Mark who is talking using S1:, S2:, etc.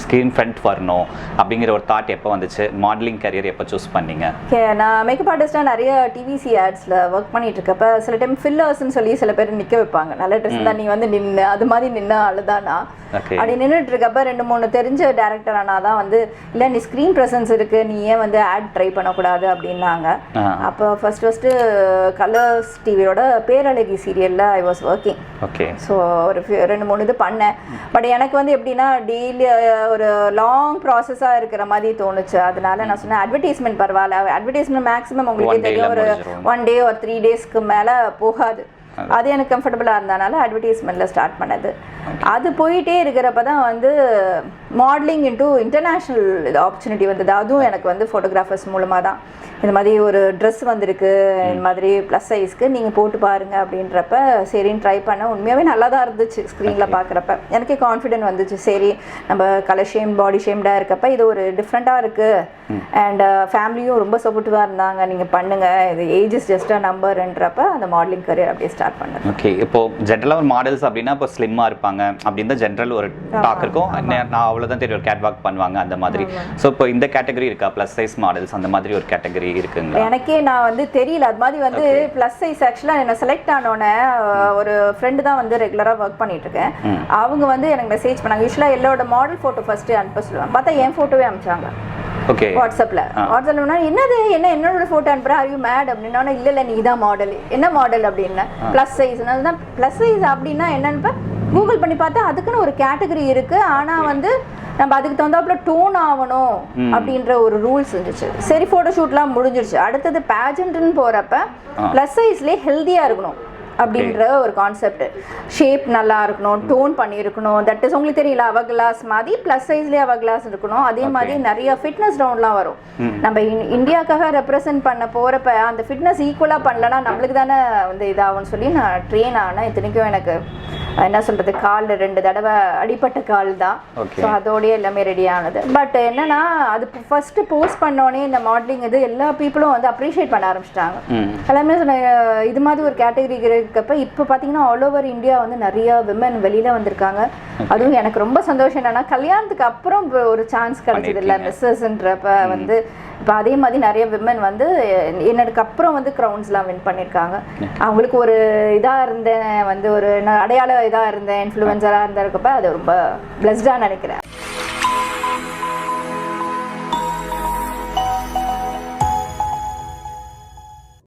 S1: Screen front வரணும் அப்படிங்கிற ஒரு தாட் எப்போ வந்துச்சு? மாடலிங் கரியர் எப்போ சூஸ் பண்ணீங்க?
S2: நான் மேக்கப் ஆர்டிஸ்டாக நிறைய டிவிசி ஆட்ஸில் ஒர்க் பண்ணிட்டு இருக்கப்ப சில டைம் ஃபில்லர்ஸ்ன்னு சொல்லி சில பேர் நிற்க வைப்பாங்க. நல்ல ட்ரெஸ் தான், நீ வந்து நின்று அது மாதிரி நின்று அழுதானா அப்படி நின்றுட்டு இருக்கப்ப 2-3 தெரிஞ்ச டேரக்டர் ஆனால் தான் வந்து இல்லை நீ ஸ்க்ரீன் ப்ரெசன்ஸ் இருக்கு, நீ ஏன் வந்து ஆட் ட்ரை பண்ணக்கூடாது அப்படின்னாங்க. அப்போ ஃபர்ஸ்ட் கலர்ஸ் டிவியோட பேரழகி சீரியலில் I was working.
S1: Okay.
S2: So ஒரு 2-3 இது பண்ணேன். பட் எனக்கு வந்து எப்படின்னா டெய்லி ஒரு லாங் ப்ராசஸாக இருக்கிற மாதிரி தோணுச்சு. அதனால நான் சொன்னேன் அட்வர்டைஸ்மெண்ட் பரவாயில்ல, அட்வர்டைஸ்மெண்ட் மேக்ஸிமம் உங்களுக்கே தெரியும் ஒரு 1 day or 3 daysக்கு மேலே போகாது. அது எனக்கு கம்ஃபர்டபுளாக இருந்தனால அட்வர்டைஸ்மெண்ட்டில் ஸ்டார்ட் பண்ணது. அது போயிட்டே இருக்கிறப்ப தான் வந்து மாடலிங் இன்ட்டு இன்டர்நேஷ்னல் ஆப்பர்ச்சுனிட்டி வந்தது. அதுவும் எனக்கு வந்து ஃபோட்டோகிராஃபர்ஸ் மூலமாக தான். இந்த மாதிரி ஒரு ட்ரெஸ் வந்திருக்கு, இந்த மாதிரி ப்ளஸ் சைஸ்க்கு நீங்கள் போட்டு பாருங்கள் அப்படின்றப்ப சரின்னு ட்ரை பண்ண உண்மையாகவே நல்லா தான் இருந்துச்சு. ஸ்க்ரீனில் பார்க்குறப்ப எனக்கே கான்ஃபிடென்ட் வந்துச்சு. சரி நம்ம கலர் ஷேம் பாடி ஷேம்டாக இருக்கப்ப இது ஒரு டிஃப்ரெண்ட்டாக இருக்குது அண்ட் ஃபேமிலியும் ரொம்ப சப்போர்ட்டிவாக இருந்தாங்க. நீங்கள் பண்ணுங்கள், இது ஏஜ் இஸ் ஜஸ்ட் அ நம்பர்ன்றப்ப அந்த மாடலிங் கரியர் அப்படியே ஸ்டார்ட் பண்ணேன்.
S1: ஓகே. இப்போ ஜென்ரலாக ஒரு மாடல்ஸ் அப்படின்னா இப்போ ஸ்லிம்மாக இருப்பாங்க அப்படின்னு தான் ஜென்ரல் ஒரு டாக் இருக்கும். நான் அவ்வளோதான் தெரியும், ஒரு கேட் வாக் பண்ணுவாங்க அந்த மாதிரி. ஸோ இப்போ இந்த கேட்டகரி இருக்கா, ப்ளஸ் சைஸ் மாடல்ஸ் அந்த மாதிரி ஒரு கேட்டகரி இருக்குங்களா?
S2: எனக்கே நான் வந்து தெரியல அது மாதிரி வந்து ப்ளஸ் சைஸ். ஆக்சுவலாக என்ன செலக்ட் ஆனோன்னே ஒரு ஃப்ரெண்டு தான் வந்து ரெகுலராக ஒர்க் பண்ணிட்டு இருக்கேன். அவங்க வந்து எனக்கு மெசேஜ் பண்ணாங்க. யூஸ்வலாக எல்லாரோட மாடல் ஃபோட்டோ ஃபர்ஸ்ட்டு அனுப்ப சொல்லுவாங்க. பார்த்தா என் ஃபோட்டோவே அனுப்பிச்சாங்க.
S1: ஓகே. வாட்ஸ்அப்ல
S2: என்னோட ஃபோட்டோ அனுப்புற, ஆர் யூ மேட் அப்படின்னா இல்லை நீ தான் மாடல். என்ன மாடல் அப்படின்னா ப்ளஸ் சைஸ். அதுதான் ப்ளஸ் சைஸ் அப்படின்னா என்னன்னு கூகுள் பண்ணி பார்த்தா அதுக்குன்னு ஒரு கேட்டகரி இருக்கு. ஆனால் வந்து நம்ம அதுக்கு தகுந்தாப்புல டோன் ஆகணும் அப்படின்ற ஒரு ரூல்ஸ் இருந்துச்சு. சரி ஃபோட்டோ ஷூட்லாம் முடிஞ்சிருச்சு. அடுத்தது பேஜெண்ட்னு போகிறப்ப ப்ளஸ் சைஸ்லேயே ஹெல்த்தியாக இருக்கணும் அப்படின்ற ஒரு கான்செப்ட். ஷேப் நல்லா இருக்கணும், டோன் பண்ணியிருக்கணும். தட் இஸ் உங்களுக்கு தெரியல அவ கிளாஸ் மாதிரி ப்ளஸ் சைஸ்லேயே அவ கிளாஸ் இருக்கணும். அதே மாதிரி நிறைய ஃபிட்னஸ் டவுன்லாம் வரும். நம்ம இந்தியாவுக்காக ரெப்ரசென்ட் பண்ண போகிறப்ப அந்த ஃபிட்னஸ் ஈக்குவலாக பண்ணலன்னா நம்மளுக்கு தானே வந்து இதாகும்னு சொல்லி நான் ட்ரெயின் ஆனேன். இத்தனைக்கும் எனக்கு என்ன சொல்கிறது, கால் 2 தடவை அடிப்பட்ட கால் தான். ஸோ அதோடய எல்லாமே ரெடி ஆனது. பட் என்னன்னா அது ஃபர்ஸ்ட் போஸ்ட் பண்ணோடனே இந்த மாடலிங் இது எல்லா பீப்புளும் வந்து அப்ரிஷியேட் பண்ண ஆரம்பிச்சிட்டாங்க. எல்லாமே சொன்ன இது மாதிரி ஒரு கேட்டகரி இருக்கப்ப இப்போ பார்த்தீங்கன்னா ஆல் ஓவர் இந்தியா வந்து நிறைய விமன் வெளியில் வந்திருக்காங்க. அதுவும் எனக்கு ரொம்ப சந்தோஷம். என்னன்னா கல்யாணத்துக்கு அப்புறம் ஒரு சான்ஸ் கிடைச்சது இல்லை மிஸ்ஸஸ்ன்றப்ப வந்து இப்போ அதே மாதிரி நிறைய விமன் வந்து என்னதுக்கு அப்புறம் வந்து க்ரௌன்ஸ்லாம் வின் பண்ணியிருக்காங்க. அவங்களுக்கு ஒரு இதாக இருந்தேன் வந்து ஒரு அடையாள இதாக இருந்தேன், இன்ஃப்ளூயன்சராக இருந்திருக்கப்ப அது ரொம்ப பிளஸ்டாக நினைக்கிறேன்.